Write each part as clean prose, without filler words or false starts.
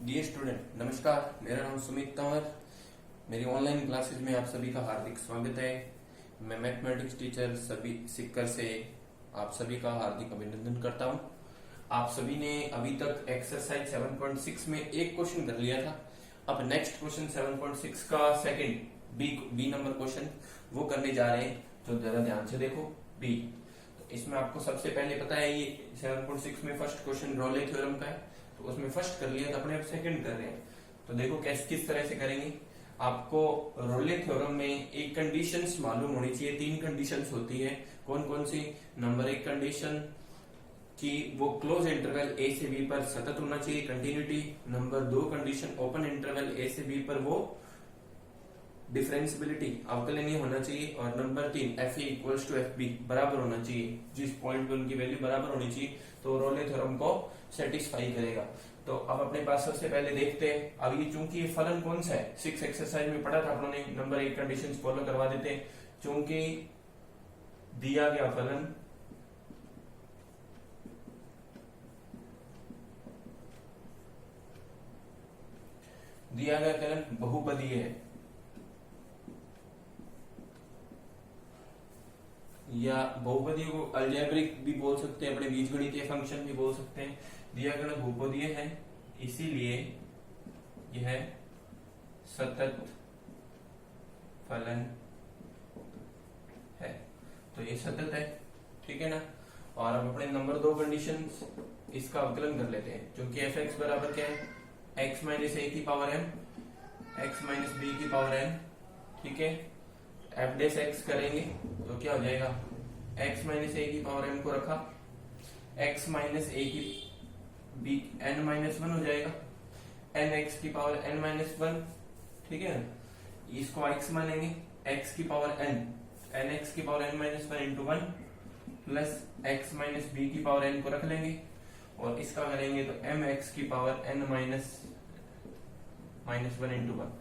Dear student, नमस्कार। मेरा नाम सुमित तंवर। मेरी ऑनलाइन क्लासेज में आप सभी का हार्दिक स्वागत है। मैं मैथमेटिक्स टीचर सभी सिक्कर से आप सभी का हार्दिक अभिनंदन करता हूं। आप सभी ने अभी तक एक्सरसाइज 7.6 में एक क्वेश्चन कर लिया था। अब नेक्स्ट क्वेश्चन 7.6 का सेकंड बी नंबर क्वेश्चन वो करने जा रहे हैं, तो जरा ध्यान से देखो। बी, तो इसमें आपको सबसे पहले पता है ये 7.6 में फर्स्ट क्वेश्चन रोले थ्योरम का है, तो उसमें फर्स्ट कर लिया, तो अपने आप सेकंड कर रहे हैं। तो देखो किस तरह से करेंगे। आपको रोले थ्योरम में एक कंडीशंस मालूम होनी चाहिए। 3 कंडीशंस होती है। कौन कौन सी? नंबर 1 कंडीशन कि वो क्लोज इंटरवल ए से बी पर सतत होना चाहिए, continuity. Number 2 condition open interval A से बी पर वो डिफरेंशियबिलिटी अवकलनीय होना चाहिए। और number 3 F A equals to F B बराबर होना चाहिए, जिस पॉइंट पे उनकी वैल्यू बराबर होनी चाहिए, तो रोले थ्योरम को सेटिस्फाई करेगा। तो अब अपने पास सबसे पहले देखते हैं। अब ये चूंकि ये फलन कौन सा है, 6 एक्सरसाइज में पढ़ा था अपने, नंबर 1 कंडीशन फॉलो करवा देते हैं। चूंकि दिया गया फलन बहुपदीय है या बहुपदीय को अलजेब्रिक भी बोल सकते हैं, अपने बीजगणितीय फंक्शन भी बोल सकते हैं। दिया गया बहुपदीय है, इसीलिए यह सतत फलन है। तो ये सतत है, ठीक है ना। और अब अपने नंबर 2 कंडीशन इसका अवकलन कर लेते हैं। क्योंकि एफ एक्स बराबर क्या है, एक्स माइनस ए की power m, x minus B की पावर एन, ठीक है। एफ डेस एक्स करेंगे तो क्या हो जाएगा, एक्स माइनस ए की पावर एम को रखा, एक्स माइनस ए की बी एन माइनस 1 हो जाएगा, एन एक्स की पावर एन माइनस 1, ठीक है ना। इसको एक्स मानेंगे, एक्स की पावर एन, एन एक्स की power n minus 1 into 1 plus x minus B की पावर एन को रख लेंगे, और इसका करेंगे तो एम एक्स की पावर एन माइनस 1 इंटू 1।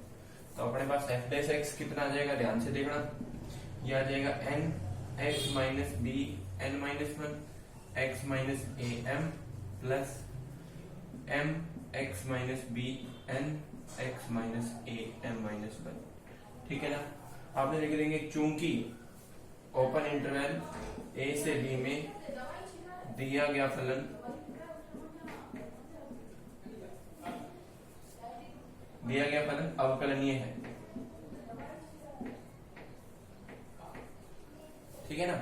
तो अपने पास एफ डेस एक्स कितना आ जाएगा, ध्यान से देखना। यह आ जाएगा n x minus B N minus 1 x minus A m plus m x minus B n x minus A M minus 1, ठीक है ना। आपने लिख देंगे चूंकि ओपन इंटरवल ए से बी में दिया गया फलन अवकलनीय है, ठीक है ना।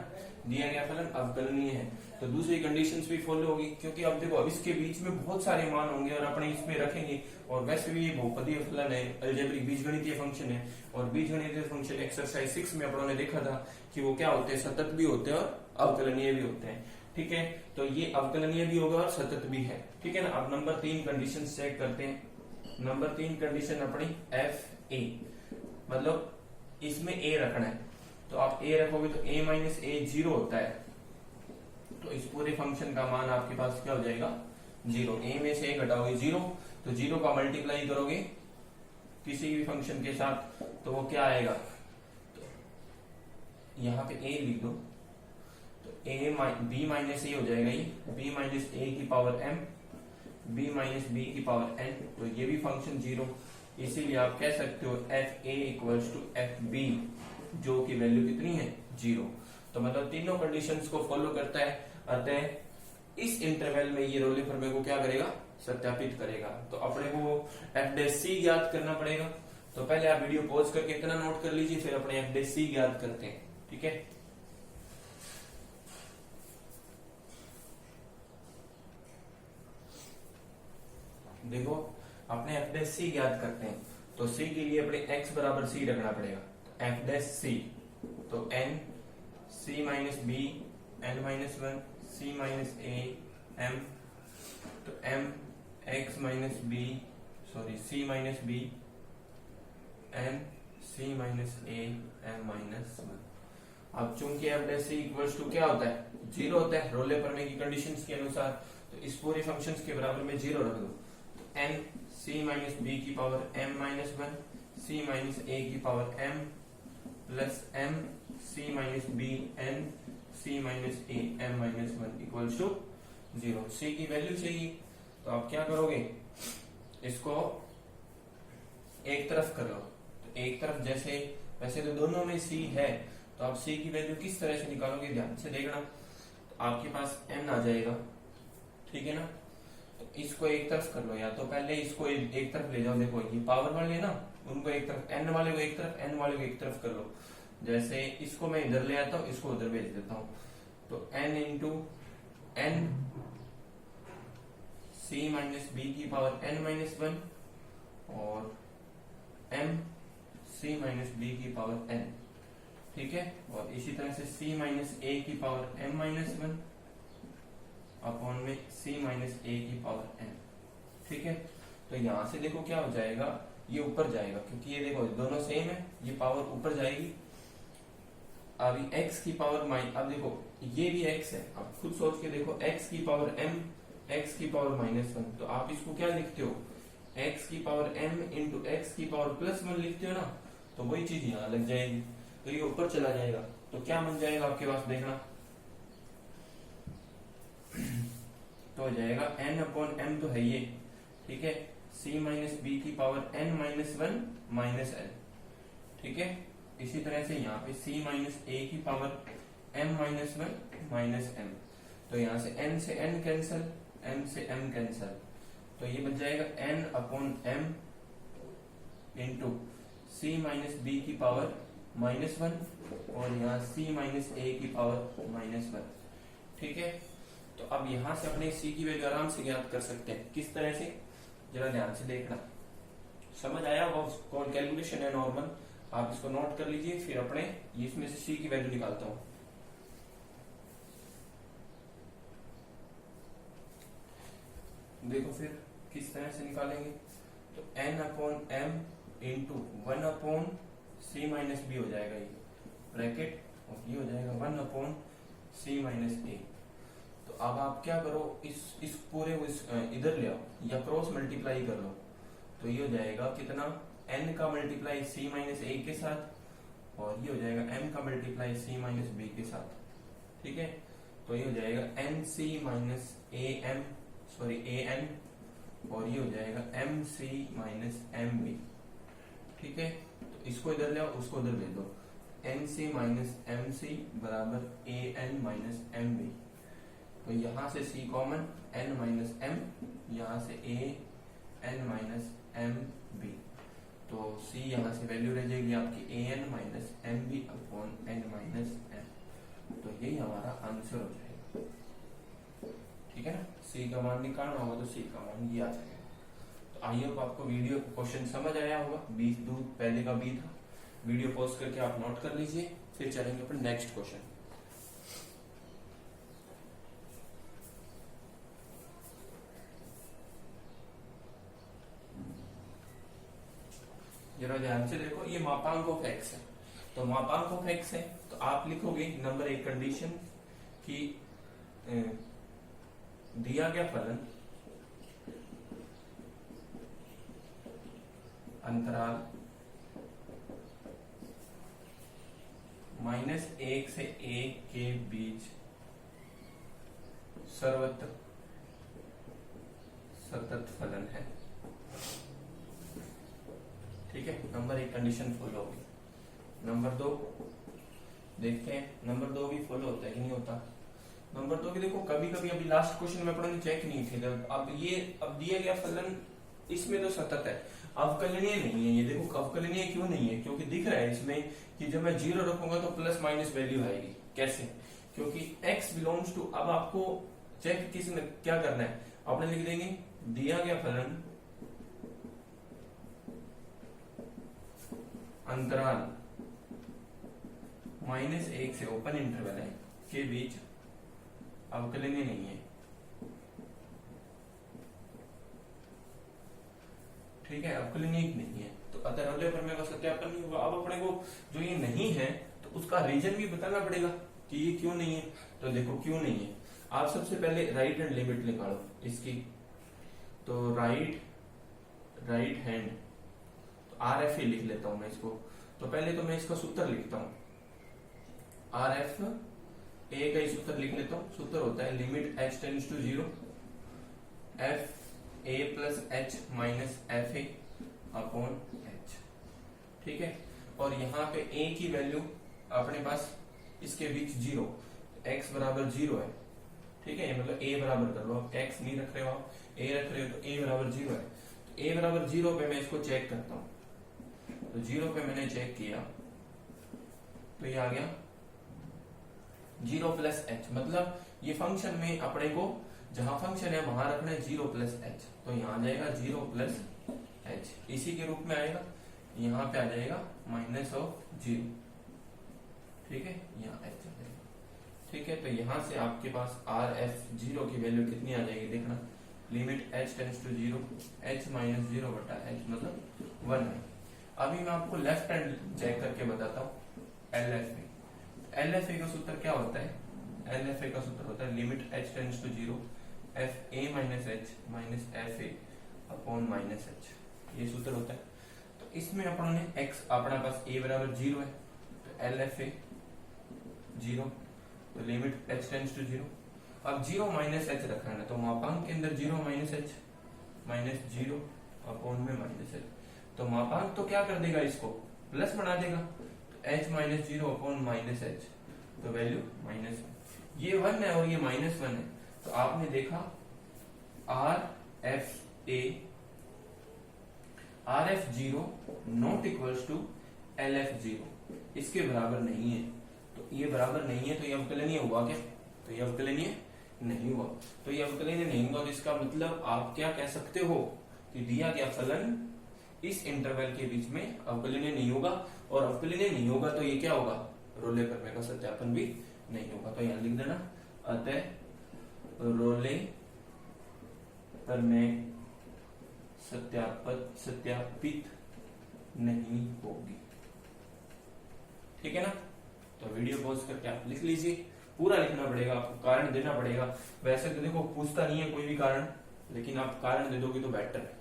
दिया गया फलन अवकलनीय है, तो दूसरी कंडीशंस भी फॉलो होगी। क्योंकि अब देखो, अब इसके बीच में बहुत सारे मान होंगे और अपने इसमें रखेंगे, और वैसे भी ये बहुपदीय फलन है, अलजेब्रिक बीजगणितीय फंक्शन है। और बीजगणितीय फंक्शन एक्सरसाइज 6 में अपनों ने देखा था कि वो क्या होते हैं, सतत भी होते हैं और अवकलनीय भी होते हैं, ठीक है। तो ये अवकलनीय भी होगा और सतत भी है, ठीक है ना। अब नंबर 3 कंडीशन चेक करते हैं। नंबर 3 कंडीशन अपनी एफ ए, मतलब इसमें ए रखना है, तो आप ए रखोगे तो a माइनस ए 0 होता है, तो इस पूरे फंक्शन का मान आपके पास क्या हो जाएगा, 0। a में से a घटाओगे 0, तो 0 का मल्टीप्लाई करोगे किसी भी फंक्शन के साथ तो वो क्या आएगा, तो यहाँ पे a लिख दो, तो b माइनस ए हो जाएगा, ये b माइनस ए की power m, b minus B की पावर n, तो ये भी फंक्शन 0। इसीलिए आप कह सकते हो f A equals to F b, जो की वैल्यू कितनी है, 0। तो मतलब तीनों कंडीशंस को फॉलो करता है, अतः इस इंटरवल में ये रोले प्रमेय को क्या करेगा, सत्यापित करेगा। तो अपने को एफ डेस सी ज्ञात करना पड़ेगा। तो पहले आप वीडियो पॉज करके इतना नोट कर लीजिए, फिर अपने एफ डेस सी ज्ञात करते हैं, ठीक है। देखो, अपने एफ डेस सी ज्ञात करते हैं, तो सी के लिए अपने एक्स बराबर सी रखना पड़ेगा, एफ डेस सी, तो N C minus B N minus 1 C minus ए एम, तो M x minus B C minus B N C minus A M minus 1। अब चूंकि F dash C equals to क्या होता है, 0 होता है रोले प्रमेय की कंडीशंस के अनुसार, तो इस पूरे फंक्शंस के बराबर में 0 रख दो। एन सी माइनस बी की power M minus 1 C minus ए की power M plus M C minus B N C minus A M minus 1 equal to 0। C की वैल्यू चाहिए, तो आप क्या करोगे, इसको एक तरफ कर लो। तो एक तरफ जैसे, वैसे तो दोनों में c है, तो आप c की वैल्यू किस तरह से निकालोगे ध्यान से देखना। तो आपके पास n आ जाएगा, ठीक है ना। तो इसको एक तरफ कर लो, या तो पहले इसको एक तरफ ले जाओ। देखो ये पावर वाले ना, उनको एक तरफ, n वाले को एक तरफ, n वाले को एक तरफ कर लो। जैसे इसको मैं इधर ले आता हूँ, इसको उधर भेज देता हूँ। तो n into n c minus B की पावर n माइनस 1 और m c माइनस बी की पावर n, ठीक है। और इसी तरह से c माइनस a की पावर m माइनस 1 अपॉन में c माइनस a की पावर n, ठीक है। तो यहां से देखो क्या हो जाएगा, ये ऊपर जाएगा, क्योंकि ये देखो दोनों सेम है, ये पावर ऊपर जाएगी। अभी x की पावर अब देखो ये भी x है, अब खुद सोच के देखो, x की पावर m, x की पावर माइनस 1, तो आप इसको क्या लिखते हो, x की पावर m इंटू x की पावर प्लस 1 लिखते हो ना। तो वही चीज यहाँ लग जाएगी, तो ये ऊपर चला जाएगा। तो क्या बन जाएगा आपके पास, देखना, तो हो जाएगा n अपॉन m, तो है ये, ठीक है, c माइनस बी की power n minus 1 minus n, ठीक है। इसी तरह से यहाँ पे c माइनस a की power m minus 1 minus m, तो यहाँ से n से n कैंसल, m से m कैंसल, तो ये बच जाएगा n upon m into c minus B की पावर माइनस 1 और यहाँ c माइनस a की पावर माइनस 1, ठीक है। तो अब यहाँ से अपने c की वैल्यू आराम से ज्ञात कर सकते हैं। किस तरह से, जरा ध्यान से देखना, समझ आया होगा। कौन कैलकुलेशन है नॉर्मल, आप इसको नोट कर लीजिए, फिर अपने इसमें से c की वैल्यू निकालता हूं। देखो फिर किस तरह से निकालेंगे, तो n upon m into 1 upon c minus b हो जाएगा ये ब्रैकेट, और ये हो जाएगा 1 अपॉन c माइनस a। तो अब आप क्या करो, इस पूरे इधर ले आओ या क्रॉस मल्टीप्लाई कर लो, तो ये हो जाएगा कितना, n का मल्टीप्लाई c माइनस a के साथ, और ये हो जाएगा m का मल्टीप्लाई c माइनस b के साथ, ठीक है। तो ये हो जाएगा nc minus am, sorry an, और ये हो जाएगा mc माइनस mb, ठीक है। तो इसको इधर ले आओ, उसको उधर भेज दो, nc माइनस mc बराबर an माइनस mb। तो यहाँ से c common, n minus m, यहाँ से an माइनस mb, तो c यहाँ से वैल्यू रह जाएगी आपकी an minus mb upon n minus m। तो यही हमारा आंसर हो जाएगा, ठीक है ना। c का मान निकालना होगा तो c का मान ये आ जाएगा। तो आई होप आपको वीडियो क्वेश्चन समझ आया होगा। 20 दूध पहले का बी था। वीडियो पॉज करके आप नोट कर लीजिए, फिर चलेंगे अपन नेक्स्ट क्वेश्चन। जरा ध्यान से देखो, ये मापांक ऑफ x है, तो मापांक ऑफ x है, तो आप लिखोगे नंबर एक कंडीशन कि दिया गया फलन अंतराल -1 से 1 के बीच सर्वत्र सतत फलन है, ठीक है। नंबर एक कंडीशन फॉलो होगी। नंबर दो देखते हैं, नंबर दो भी फॉलो होता है कि नहीं होता। नंबर दो भी देखो, कभी कभी अभी लास्ट क्वेश्चन में अपने चेक नहीं थे, अब दिया गया फलन इसमें तो सतत है, अवकलनीय नहीं है। ये देखो अवकलनीय क्यों नहीं है, क्योंकि दिख रहा है इसमें कि जब मैं 0 रखूंगा तो प्लस माइनस वैल्यू आएगी। कैसे, क्योंकि x बिलोंग्स टू, अब आपको चेक क्या करना है, आपने लिख देंगे दिया गया फलन अंतराल -1 से ओपन इंटरवल है के बीच अवकलनीय नहीं है, ठीक है, अवकलनीय नहीं है। तो अतरल्य प्रमेय का सत्यापन नहीं होगा। अब अपने को जो ये नहीं है तो उसका रीजन भी बताना पड़ेगा कि ये क्यों नहीं है। तो देखो क्यों नहीं है, आप सबसे पहले राइट हैंड लिमिट निकालो इसकी। तो राइट हैंड, तो RF लिख लेता हूं मैं इसको। तो पहले तो मैं इसका सूत्र लिखता हूं, RF ए का ही सूत्र लिख लेता हूं। सूत्र होता है limit h tends to 0 f a plus h minus f a upon h. ठीक है, और यहाँ पे a की वैल्यू अपने पास इसके बीच 0, x बराबर 0 है। ठीक है, ये मतलब a बराबर कर लो, आप x नहीं रख रहे हो, आप a रख रहे हो, तो a बराबर 0 है। तो a बराबर 0 पे मैं इसको चेक करता हूँ, तो 0 पे मैंने चेक किया तो ये आ गया 0 प्लस एच, मतलब ये फंक्शन में अपने को जहां फंक्शन है वहां रखना है 0 प्लस एच, तो यहाँ आ जाएगा 0 प्लस एच, इसी के रूप में आएगा, यहाँ पे आ जाएगा माइनस ऑफ 0। ठीक है, यहाँ एच आ जाएगा। ठीक है, तो यहाँ से आपके पास आर एफ 0 की वैल्यू कितनी आ जाएगी देखना, limit h tends to 0, h minus 0 बटा h मतलब 1 है। अभी मैं आपको लेफ्ट हैंड चेक करके बताता हूँ LFA। LFA का सूत्र क्या होता है, LFA का सूत्र होता है limit h tends to 0 f a minus h minus f a upon minus h, ये सूत्र होता है। तो इसमें अपन ने x अपना पास a बराबर 0 है, तो LFA 0, तो लिमिट h टेंड्स टू 0। अब 0 माइनस एच रखा है ना, तो मापांक के अंदर 0 माइनस एच माइनस 0 अपॉन में माइनस एच, तो मापांक तो क्या कर देगा, इसको प्लस बना देगा, तो h minus 0 upon minus H, तो वैल्यू माइनस, ये 1 है और ये माइनस 1 है, तो आपने देखा R f 0 not equals to L f 0, इसके बराबर नहीं है, तो ये बराबर नहीं है, तो ये अवकलनीय हुआ क्या, तो ये अवकलनीय नहीं हुआ, तो ये अवकलनीय नहीं हुआ, तो इसका मतलब आप क्या कह सकते हो कि दिया गया फलन इस इंटरवल के बीच में अवकलनीय नहीं होगा, और अवकलनीय नहीं होगा तो ये क्या होगा, रोले प्रमेय का सत्यापन भी नहीं होगा। तो यहां लिख देना, अतः रोले प्रमेय सत्यापित नहीं होगी। ठीक है ना, तो वीडियो पॉज करके आप लिख लीजिए, पूरा लिखना पड़ेगा आपको, कारण देना पड़ेगा। वैसे तो देखो पूछता नहीं है कोई भी कारण, लेकिन आप कारण दे दोगे तो बेटर है।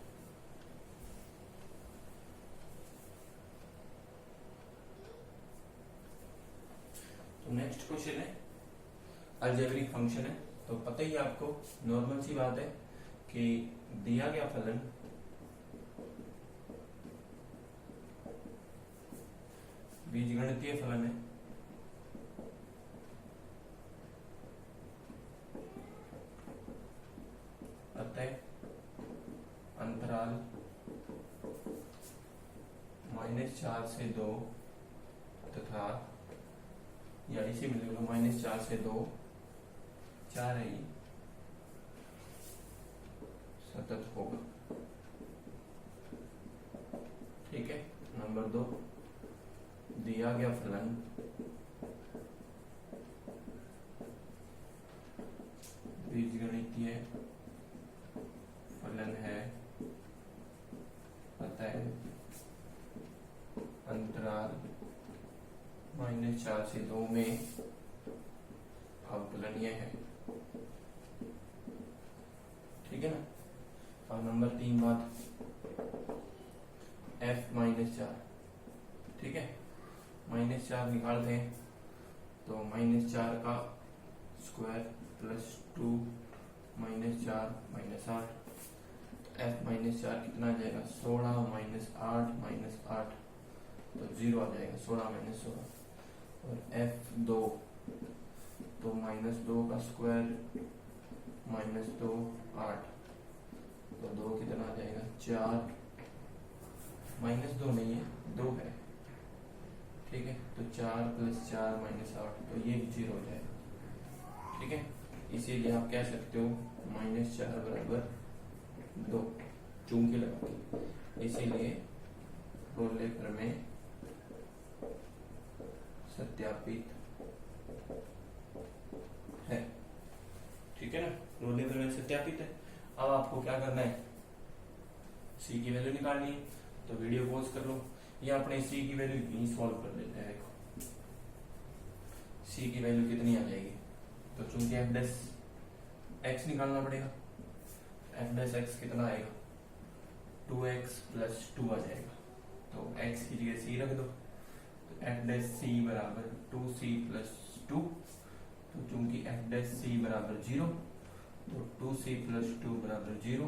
तो नेक्स्ट क्वेश्चन है अलजेब्रिक फंक्शन है, तो पता ही आपको, नॉर्मल सी बात है कि दिया गया फलन बीजगणितीय फलन है, अतः अंतराल -4 से 2 तथा, या इसी में लिख लो -4 से 2, 4 है ये, सतत होगा। ठीक है, नंबर 2, दिया गया फलन बीजगणितीय फलन है, अतः अंतराल -4 से 2 में अवकलनीय है। ठीक है ना, और नंबर 3 बात f -4, ठीक है, -4 निकालते हैं, तो -4 का स्क्वायर प्लस 2 -4 -8, f -4 कितना आ जाएगा, 16 -8 तो 0 आ जाएगा, 16 - 16, और f2 तो -2 का स्क्वायर -2 8, तो 2 कितना आ जाएगा, 4, -2 नहीं है 2 है। ठीक है, तो 4 + 4 -8, तो ये 0 हो जाएगा। ठीक है, इसीलिए आप कह सकते हो -4 बराबर 2, चूंकि लगा के, इसीलिए रोले प्रमेय सत्यापित है। ठीक है ना, रोले प्रमेय सत्यापित है। अब आपको क्या करना है, सी की वैल्यू निकालनी है, तो वीडियो पॉज कर लो, या अपने सी की वैल्यू यही सॉल्व कर लेते हैं। देखो सी की वैल्यू कितनी आ जाएगी, तो चूंकि एफ डैश एक्स निकालना पड़ेगा, एफ डैश एक्स कितना आएगा, 2x + 2 आ जाएगा, तो x की जगह c रख दो, तो एफ डैश सी बराबर 2c + 2, तो चूंकि एफ डैश सी बराबर 0, तो 2c + 2 बराबर 0,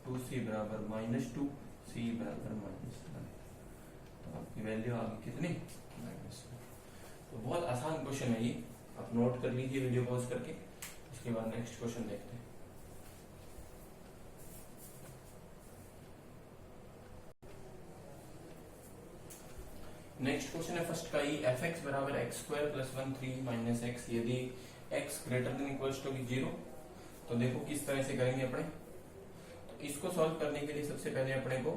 2c बराबर -2, c बराबर -1। तो आपकी वैल्यू आ गई कितनी, -1। तो बहुत आसान क्वेश्चन है ये, आप नोट कर लीजिए वीडियो पॉज करके। उसके बाद नेक्स्ट क्वेश्चन देखते हैं। नेक्स्ट क्वेश्चन है फर्स्ट का ही, एफ एक्स बराबर X square plus 1 3 minus X, यदि X greater than equals to 0। तो देखो किस तरह से करेंगे अपने। तो इसको सॉल्व करने के लिए सबसे पहले अपने को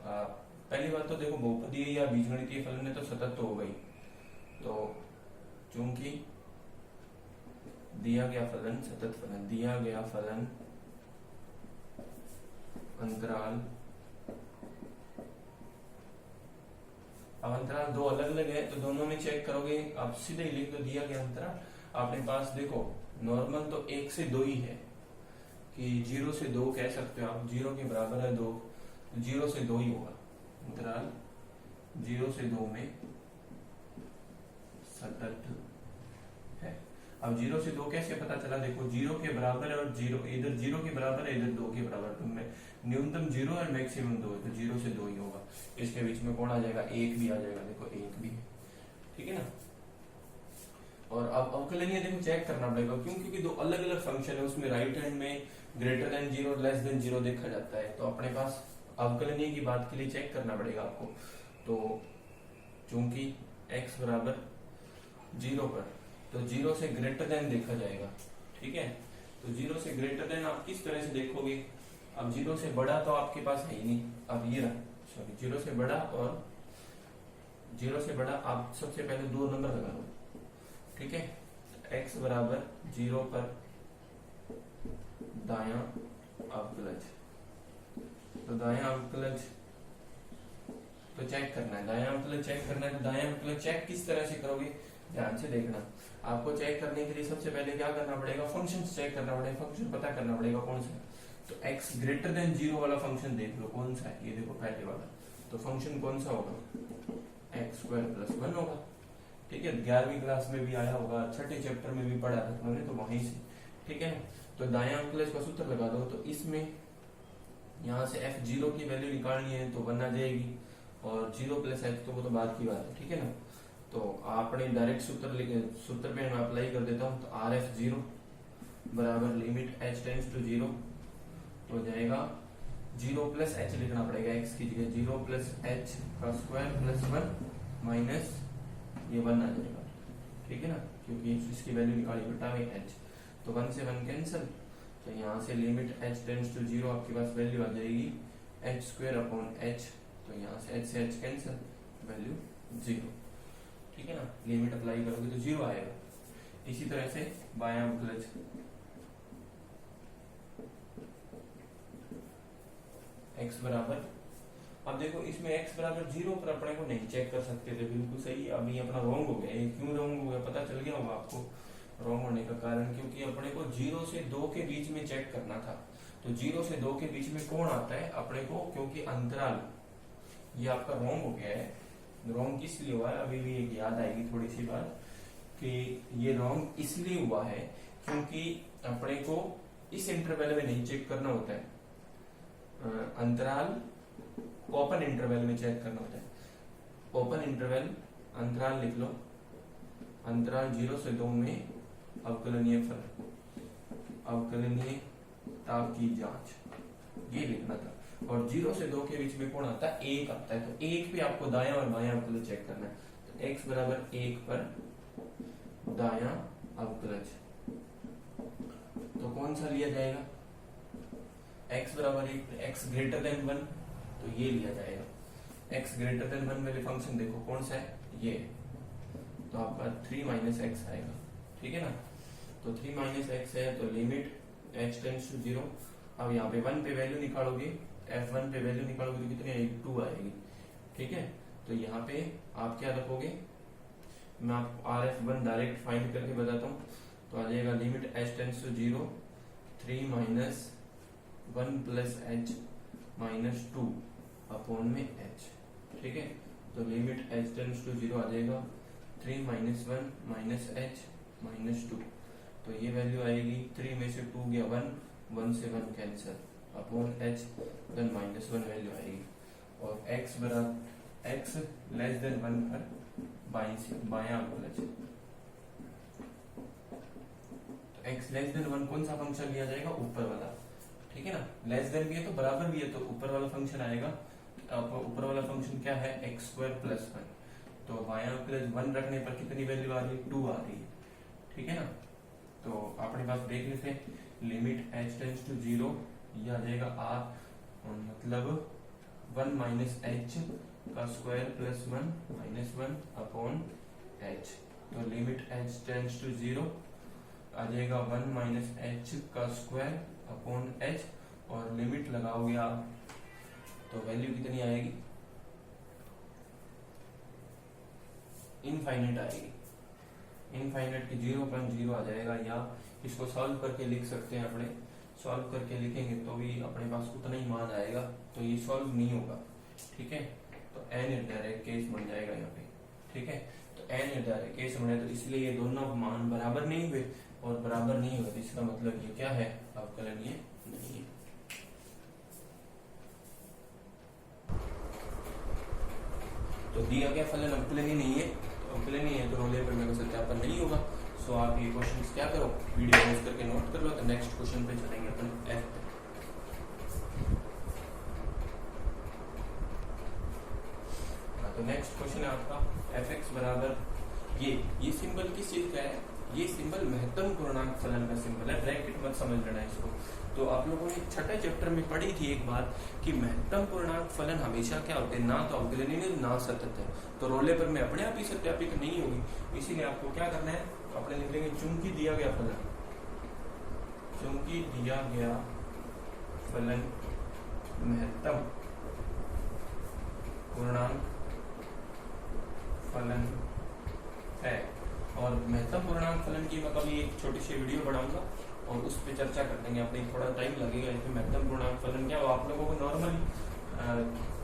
पहली बात तो देखो बहुपदीय या बीजगणितीय फलन है तो सतत तो होगा ही। तो चूंकि दिया गया फलन सतत फलन, दिया गया फलन अंतराल, अब अंतराल दो अलग अलग है तो दोनों में चेक करोगे, आप सीधे ही लिख दो दिया गया अंतराल। आपने पास देखो नॉर्मल तो 1 से 2 ही है, कि 0 से 2 कह सकते हो आप, 0 के बराबर है 2, 0 से 2 ही होगा अंतराल 0 से 2 में सतत है। अब 0 से 2 कैसे पता चला, देखो 0 के बराबर है और 0 इधर 0 के बराबर है, इधर 2 के बराबर, तो न्यूनतम 0 और मैक्सिमम 2 है, तो 0 से 2 ही होगा। इसके बीच में कौन आ जाएगा, 1 भी आ जाएगा, देखो 1 भी है, ठीक है ना। और अब अवकलनीय देखो चेक करना पड़ेगा, क्यों, क्योंकि दो अलग अलग फंक्शन है, उसमें राइट हैंड में ग्रेटर देन 0 लेस देन 0 देखा जाता है। तो अपने पास अवकलनीय की बात के लिए चेक करना पड़ेगा आपको। तो चूंकि x बराबर 0 पर, तो 0 से ग्रेटर देन देखा जाएगा, ठीक है। तो 0 से ग्रेटर देन आप किस तरह से देखोगे, अब 0 से बड़ा तो आपके पास है ही नहीं, अब ये रहा, सॉरी 0 से बड़ा और 0 से बड़ा आप सबसे पहले 2 नंबर लगा लो, ठीक है। x बराबर 0 पर दायां अवकलज, तो दायां अवकलज तो चेक करना है, दायां अवकलज चेक करना है। तो दायां अवकलज चेक किस तरह से करोगे, ध्यान से देखना। आपको चेक करने के लिए सबसे पहले क्या करना पड़ेगा, फंक्शन चेक करना पड़ेगा, फंक्शन पता करना पड़ेगा कौन सा है। तो x ग्रेटर देन 0 वाला फंक्शन देख लो कौन सा है, ये देखो पहले वाला। तो फंक्शन कौन सा होगा, x स्क्वायर प्लस 1 होगा, ठीक है। 11वीं क्लास में भी आया होगा, छठे चैप्टर में भी पढ़ा था तुमने, तो वहीं से, ठीक है। तो दायां अवकलज का सूत्र लगा दो। तो इसमें यहाँ से f0 की वैल्यू निकालनी है तो 1 आ जाएगी, और 0 प्लस h तो वो तो बाद की बात है, ठीक है ना। तो आपने डायरेक्ट सूत्र पे मैं अप्लाई कर देता हूँ। तो RF0 बराबर लिमिट h टेंड्स टू 0, तो हो जाएगा 0 प्लस h लिखना पड़ेगा x की जगह, 0 प्लस h का स्क्वायर प्लस 1 माइनस ये 1 आ जाएगा, ठीक है ना, क्योंकि इसकी वैल्यू निकाली बटा में h, तो 1 से 1 कैंसिल। तो यहाँ से लिमिट h टेंड्स टू 0 आपके पास वैल्यू आ जाएगी h स्क्वायर अपॉन h, तो यहाँ से h कैंसिल, वैल्यू 0, ठीक है ना। लिमिट अप्लाई करोगे तो 0 आएगा। इसी तरह से बायां अवकलज, x बराबर, अब देखो इसमें x बराबर 0 पर अपने को नहीं चेक कर सकते थे, बिल्कुल सही। अभी अपना रॉन्ग हो गया, क्यों रॉन्ग हो गया पता चल गया होगा आपको रॉन्ग होने का कारण, क्योंकि अपने को 0 से 2 के बीच में चेक करना था। तो 0 से 2 के बीच में कौन आता है अपने को, क्योंकि अंतराल ये आपका रॉन्ग हो गया है। रॉन्ग किस लिए हुआ है, अभी भी एक याद आएगी थोड़ी सी बात, कि ये रॉन्ग इसलिए हुआ है क्योंकि अपने को इस इंटरवल में नहीं चेक करना होता है, अंतराल ओपन इंटरवल में चेक करना होता है। ओपन इंटरवल अंतराल लिख लो, अंतराल 0 से 2 में अवकलनीय फलन, अवकलनीय ताप की जांच, ये लिखना था। और 0 से 2 के बीच में कौन आता है, 1 आता है। तो 1 पे आपको दायां और बायां अवकलज चेक करना है। तो x बराबर 1 पर दायां अवकलज, तो कौन सा लिया जाएगा, x बराबर 1, x ग्रेटर देन 1, तो ये लिया जाएगा। x ग्रेटर देन 1 वाले फंक्शन देखो कौन सा है, ये, तो आपका 3 माइनस एक्स आएगा, ठीक है ना। तो 3 माइनस एक्स है, तो लिमिट h टेंड्स टू 0। अब यहाँ पे 1 पे वैल्यू निकालोगे, f1 पे वैल्यू निकालोगे तो कितनी आएगी, 2 आएगी, ठीक है। तो यहाँ पे आप क्या रखोगे, मैं आपको RF1 डायरेक्ट फाइंड करके बताता हूँ। तो आ जाएगा limit h tends to 0, 3 minus 1 plus h minus 2 upon में h, ठीक है। तो लिमिट h टेंड्स टू 0 आ जाएगा 3 माइनस 1 माइनस h माइनस 2, तो ये वैल्यू आएगी 3 में से 2 गया 1, 1 से 1 cancel, upon h, then -1 value आएगी। और x बराबर x लेस देन 1 पर बायां अवकलज, तो x लेस देन 1 कौन सा फंक्शन लिया जाएगा, ऊपर वाला, ठीक है ना। लेस देन भी है तो बराबर भी है, तो ऊपर वाला फंक्शन आएगा। ऊपर वाला फंक्शन क्या है, x² + 1, तो बायां अवकलज 1 रखने पर कितनी वैल्यू आ रही है, 2 आ रही है, ठीक है ना। तो अपने पास देख लेते हैं, लिमिट h टेंड्स टू 0, ये आ जाएगा r, मतलब 1 - h का स्क्वायर प्लस 1 - 1 अपॉन h। तो लिमिट h टेंड्स टू 0 आ जाएगा 1 - h का स्क्वायर अपॉन h, और लिमिट लगाओगे आप तो वैल्यू कितनी आएगी, इनफाइनाइट आएगी। इनफाइनाइट की 0.0 आ जाएगा, या इसको सॉल्व करके लिख सकते हैं अपने। सॉल्व करके लिखेंगे तो भी अपने पास उतना ही मान आएगा, तो ये सॉल्व नहीं होगा, ठीक है। तो n इनडायरेक्ट केस बन जाएगा यहाँ पे, ठीक है। तो n इनडायरेक्ट केस बने, तो इसलिए ये दोनों मान बराबर नहीं हुए, और बराबर नहीं हुए तो इसका मतलब ये क्या है, अवकलनीय नहीं है। तो दिया गया फलन अवकलनीय नहीं है, तो अवकलनीय है तो रोले पर मेरे सत्यापन नहीं होगा। सो आप ये क्वेश्चंस क्या करो, वीडियो पॉज करके नोट कर लो। तो नेक्स्ट क्वेश्चन पे चलेंगे अपन f पे। तो नेक्स्ट क्वेश्चन है आपका fx बराबर ये सिंबल किस चीज का है, ये सिंबल महत्तम पूर्णांक फलन का सिंबल है, ब्रैकेट मत समझ लेना इसको। तो आप लोगों ने छठे चैप्टर में पढ़ी थी एक बात कि महत्तम पूर्णांक फलन हमेशा क्या होते हैं, ना तो अवकलनीय है ना सतत है। तो रोले पर में अपने आप ही सत्यापित नहीं होगी, इसीलिए आपको क्या करना है, अपने लिख लेंगे चूंकि दिया गया फलन, चूंकि दिया गया फलन महत्तम पूर्णांक फलन है, और महत्तम पूर्णांक फलन की मैं कभी एक छोटी सी वीडियो बनाऊंगा और उस पर चर्चा कर देंगे, अपने थोड़ा टाइम लगेगा इसमें। महत्तम पूर्णांक फलन क्या, आप लोगों को नॉर्मली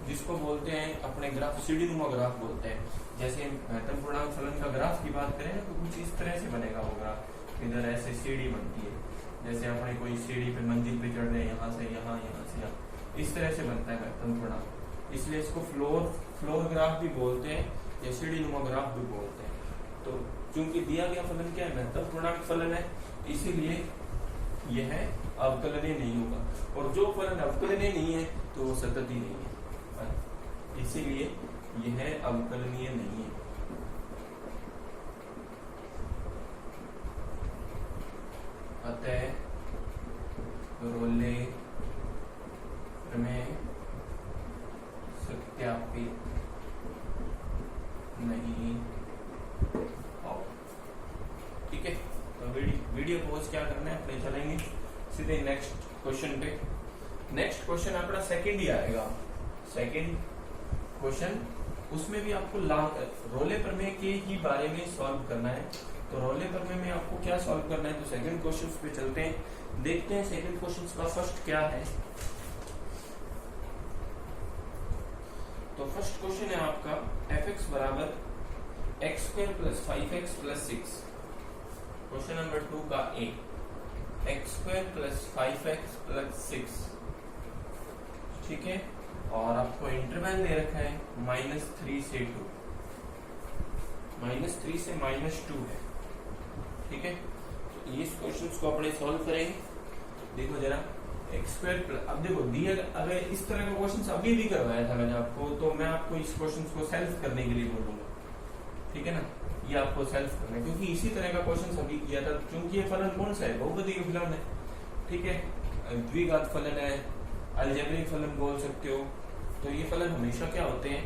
जिसको बोलते हैं अपने ग्राफ, सीढ़ी नुमा ग्राफ बोलते हैं। जैसे महत्तम पूर्णांक फलन का ग्राफ की बात करें तो कुछ इस तरह से बनेगा वो ग्राफ, इधर ऐसे सीढ़ी बनती है, जैसे अपने कोई सीढ़ी पे मंजिल पे चढ़ रहे हैं, यहाँ से यहाँ, यहाँ से यहाँ, इस तरह से बनता है महत्तम पूर्णांक। इसलिए इसको फ्लोर ग्राफ भी बोलते हैं या सीढ़ी नुमा ग्राफ भी बोलते हैं। तो चूंकि दिया गया फलन क्या है, महत्तम पूर्णांक फलन है, इसीलिए यह अवकलनीय नहीं होगा, और जो फलन अवकलनीय नहीं है तो वो सतत ही नहीं है, इसीलिए यह अवकलनीय नहीं है। अतः रोले प्रमेय सत्यापित नहीं होगा, ठीक है। तो वीडियो पॉज क्या करना है, अपने चलेंगे सीधे नेक्स्ट क्वेश्चन पे। नेक्स्ट क्वेश्चन अपना सेकंड ही आएगा, सेकंड क्वेश्चन, उसमें भी आपको रोले प्रमेय के ही बारे में सॉल्व करना है। तो रोले प्रमेय में आपको क्या सॉल्व करना है, तो सेकंड क्वेश्चन पे चलते हैं, देखते हैं सेकंड क्वेश्चन का फर्स्ट क्या है। तो फर्स्ट क्वेश्चन है आपका fx बराबर x² + 5x + 6। क्वेश्चन नंबर 2 का ए, x² + 5x + 6, ठीक है। और आपको इंटरवल दे रखा है -3 से 2, -3 से -2 है, ठीक है। तो इस क्वेश्चन को अपने सॉल्व करेंगे। देखो जरा x², अब देखो दिया, अगर इस तरह का क्वेश्चन अभी भी करवाया था मैंने आपको, तो मैं आपको इस क्वेश्चन को सेल्फ करने के लिए बोलूंगा, ठीक है ना। ये आपको सेल्फ करना है, क्योंकि इसी तरह का क्वेश्चन अभी किया था। क्योंकि ये फलन कौन सा है, बहुपदी का फलन है, ठीक है, द्विघात फलन है, अलजेब्रिक फलन बोल सकते हो। तो ये फलन हमेशा क्या होते हैं,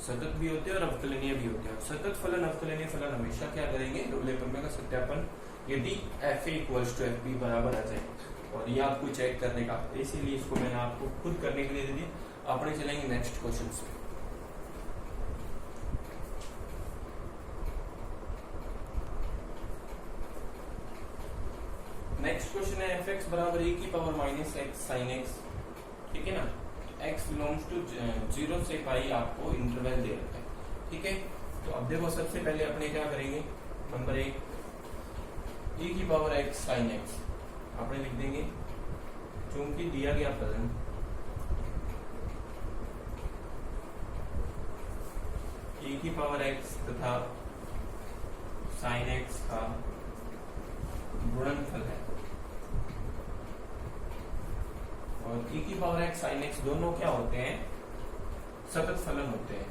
सतत भी होते हैं और अवकलनीय भी होते हैं। सतत फलन अवकलनीय फलन हमेशा क्या करेंगे, रोले प्रमेय का सत्यापन यदि FA = FB बराबर आ जाए, और ये आपको चेक करने का, इसीलिए इसको मैंने आपको खुद करने के लिए दे दिया। अपने चलेंगे नेक्स्ट क्वेश्चन पे। नेक्स्ट क्वेश्चन है fx बराबर e⁻x sin x, ठीक है ना। x बिलोंग्स टू 0 से पाई आपको इंटरवल दे रखा है, ठीक है। तो अब देखो सबसे पहले अपने क्या करेंगे, नंबर 1 e⁻x sin x अपने लिख देंगे चूंकि दिया गया फलन e की पावर x तथा sin x का गुणनफल है और e की पावर x sin x दोनों क्या होते हैं, सतत फलन होते हैं।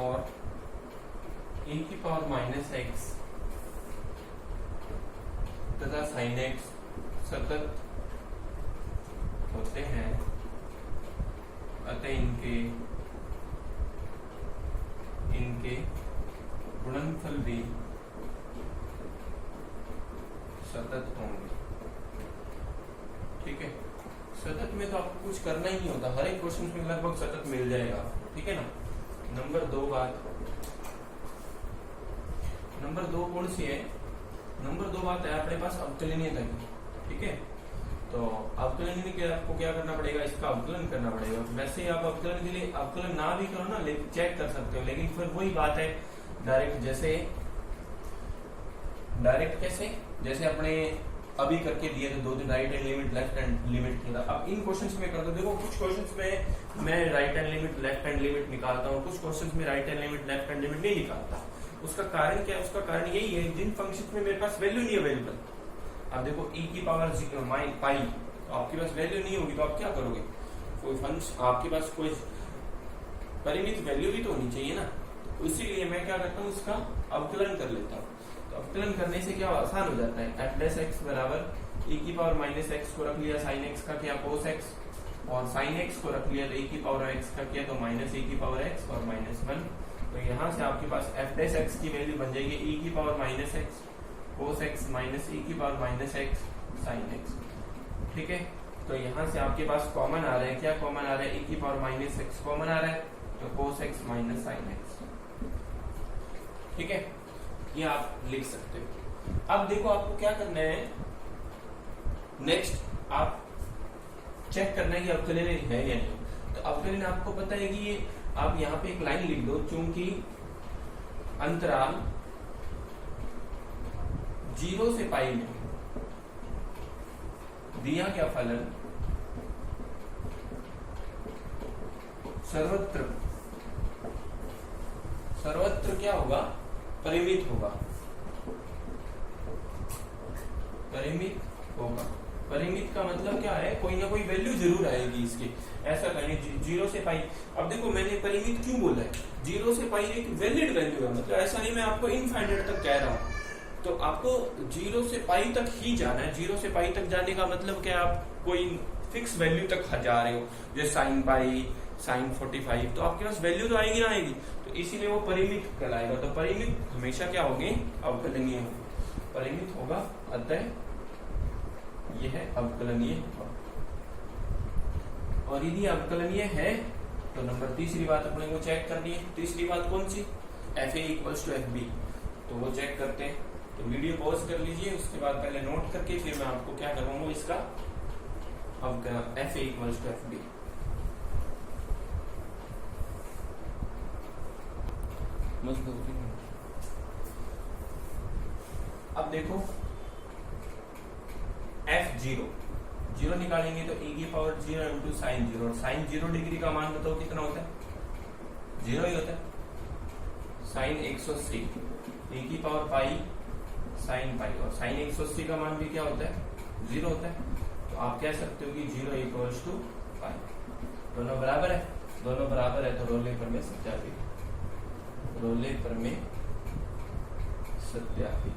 और e की पावर माइनस x तथा sin x सतत होते हैं, अतः इनके गुणनफल भी सतत होंगे। ठीक है, सतत में तो आपको कुछ करना ही नहीं होता, हर एक क्वेश्चन में लगभग सतत मिल जाएगा। ठीक है ना। नंबर 2 बात, नंबर 2 कौन सी है? नंबर 2 बात है अपने पास अवकलनीयता की। ठीक है, तो अवकलन के आपको क्या करना पड़ेगा, इसका अवकलन करना पड़ेगा। वैसे आप अवकलन के लिए अवकलन ना भी करो ना, लेकिन चेक कर सकते हो, लेकिन फिर वही बात है डायरेक्ट, डायरेक्ट कैसे, जैसे अपने अभी करके दिए थे 2 दिन right hand limit left hand limit किया था। अब इन क्वेश्चंस में करता हूं, देखो कुछ क्वेश्चंस में मैं right hand limit left hand limit निकालता हूँ, कुछ क्वेश्चंस में right hand limit left hand limit नहीं निकालता। उसका कारण क्या है? उसका कारण यही है जिन फंक्शन में मेरे पास वैल्यू नहीं अवेलेबल। अब देखो e की पावर पाई, तो आपके पास वैल्यू नहीं होगी तो आप क्या करोगे? कोई फंक्शन आपके पास कोई परिमित वैल्यू भी तो होनी चाहिए ना, तो इसीलिए मैं क्या करता हूँ, इसका अवकलन कर लेता हूँ। तो अवकलन करने से क्या आसान हो जाता है, एफ डैश एक्स बराबर e की पावर माइनस एक्स को रख लिया, साइन एक्स का किया कोस एक्स, और साइन एक्स को रख लिया तो e की पावर एक्स का किया तो माइनस e की पावर एक्स और -1। तो यहाँ से आपके पास एफ डैश एक्स की वैल्यू बन जाएगी e की power minus x cos x minus e की power minus x sin x। ठीक है, तो यहाँ से आपके पास कॉमन आ रहा है, क्या कॉमन आ रहा है, e की पावर माइनस x कॉमन आ रहा है, तो cos x minus sin x। ठीक है, ये आप लिख सकते हो। अब देखो आपको क्या करना है, नेक्स्ट आप चेक करना है कि अवकलन है या नहीं। तो अवकलन आपको पता है कि ये आप यहाँ पे एक लाइन लिख दो, चूंकि अंतराल 0 से पाई में दिया गया फलन सर्वत्र क्या होगा, परिमित होगा। परिमित का मतलब क्या है, कोई ना कोई वैल्यू जरूर आएगी इसकी। ऐसा कहें 0 से पाई। अब देखो मैंने परिमित क्यों बोला है, 0 से पाई एक वैलिड वैल्यू है, मतलब ऐसा नहीं मैं आपको इनफाइनाइट तक कह रहा हूं। तो आपको 0 से पाई तक ही जाना है। 0 से पाई तक जाने का मतलब क्या, आप कोई फिक्स वैल्यू तक जा रहे हो, जैसे साइन पाई, साइन 45, तो आपके पास वैल्यू तो आएगी ना आएगी, तो इसीलिए वो परिमित कहलाएगा। तो परिमित हमेशा क्या होगी, अवकलनीय होगी, परिमित होगा, अतः यह अवकलनीय होगा। और यदि अवकलनीय है तो नंबर तीसरी बात अपने को चेक करनी है। तीसरी बात कौन सी, F A equals to F B, तो वो चेक करते हैं। तो वीडियो पॉज कर लीजिए, उसके बाद पहले नोट करके फिर मैं आपको क्या करवाऊंगा, इसका अवकलन f A equals to F b. अब देखो f0 निकालेंगे तो e की पावर 0 इंटू साइन 0, और साइन 0 डिग्री का मान बताओ कितना होता है, 0 ही होता है। साइन 180 e की पावर पाई साइन पाई, और साइन 180 का मान भी क्या होता है, 0 होता है। तो आप कह सकते हो कि 0 इक्वल्स टू पाई। दोनों बराबर है, दोनों बराबर है, तो रोल पेपर में सत्यापित, रोल पेपर में सत्यापित।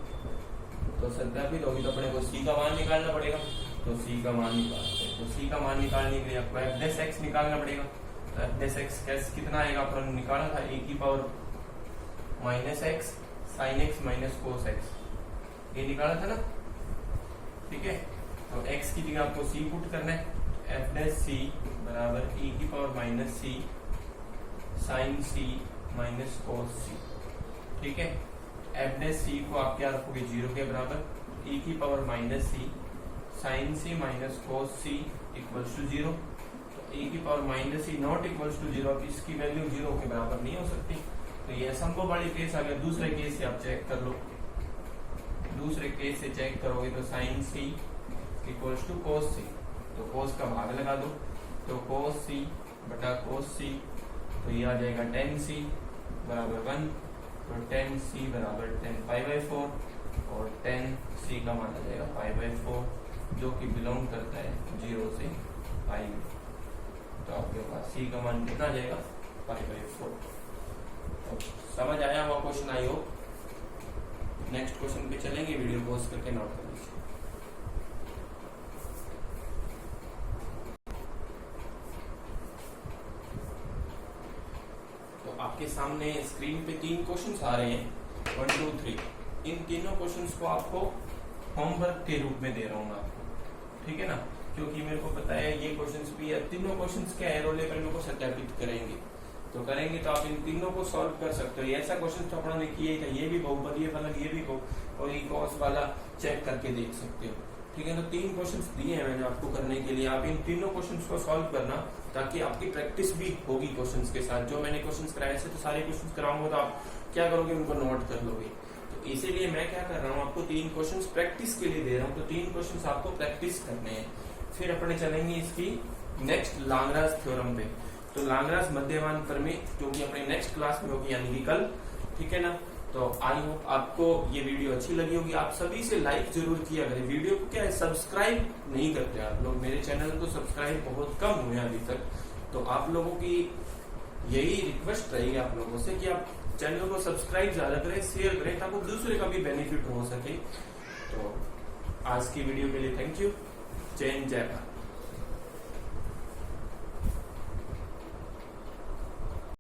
तो सत्यापित होगी तो अपने को c का मान निकालना पड़ेगा, तो c का मान निकालते हैं। तो c का मान निकालने के लिए आपको f डैश x निकालना पड़ेगा। तो f डैश x कितना आएगा, अपन निकाला था e की power minus x sine x minus cos x, ये निकाला था ना। ठीक है, तो x की जगह आपको c पुट करना है, f डैश c बराबर e की power minus c sine c minus cos c। ठीक है, एफ डैश सी को आप क्या रखोगे, 0 के बराबर, e की power minus c sine c minus cos c equals to 0। तो e की power minus c not equals to 0, अब इसकी वैल्यू 0 के बराबर नहीं हो सकती। तो ये असंभव वाली केस आ गया। दूसरे केस से आप चेक कर लो, दूसरे केस से चेक करोगे तो साइन सी इक्वल्स टू कोस सी, तो कोस का भाग लगा दो, तो कोस सी बटा कोस सी, तो ये आ जाएगा टेन सी बराबर 1, तो टेन सी बराबर 10 π/4 और 10 सी का मान आ जाएगा π/4 जो कि बिलोंग करता है 0 से पाई में। तो आपके पास सी का मान कितना आ जाएगा π/4। तो समझ आया हुआ question, I hope. Next question पे चलेंगे, वीडियो पॉज करके नोट कर लीजिए। तो आपके सामने स्क्रीन पे 3 क्वेश्चंस आ रहे हैं, 1 2 3। इन तीनों क्वेश्चंस को आपको होमवर्क के रूप में दे रहा हूँ आपको, ठीक है ना, क्योंकि मेरे को पता है ये क्वेश्चंस भी है, तीनों क्वेश्चंस क्या है रोल लेवल को सत्यापित करेंगे, तो करेंगे तो आप इन तीनों को सॉल्व कर सकते हो। ऐसा क्वेश्चन तो अपना ने किया था, ये भी बहुपदीय फलन, ये भी और ये कॉस वाला चेक करके देख सकते हो, ठीक है। तो 3 क्वेश्चंस दिए हैं मैंने आपको करने के लिए, आप इन तीनों क्वेश्चंस को सॉल्व करना ताकि आपकी प्रैक्टिस भी होगी क्वेश्चंस के साथ। जो मैंने क्वेश्चंस कराए थे तो सारे क्वेश्चंस कराऊंगा तो आप क्या करोगे, उनको नोट कर लोगे। तो इसीलिए मैं क्या कर रहा हूँ, आपको 3 क्वेश्चंस प्रैक्टिस के लिए दे रहा हूँ, तो 3 क्वेश्चंस आपको प्रैक्टिस करने हैं। फिर अपने चलेंगे इसकी नेक्स्ट लाग्रांज थ्योरम पे। तो लाग्रांज मध्यमान प्रमेय जो कि अपने नेक्स्ट क्लास में होगी, यानी कि कल, ठीक है ना। तो आई होप आपको ये वीडियो अच्छी लगी होगी। आप सभी से लाइक जरूर किया करें वीडियो को, क्या है सब्सक्राइब नहीं करते आप लोग, मेरे चैनल को सब्सक्राइब बहुत कम हुए अभी तक। तो आप लोगों की यही रिक्वेस्ट रहेगी आप लोगों से कि आप चैनल को सब्सक्राइब ज्यादा करें, शेयर करें, ताकि दूसरे का भी बेनिफिट हो सके। तो आज की वीडियो के लिए थैंक यू। जय हिंद, जय भारत।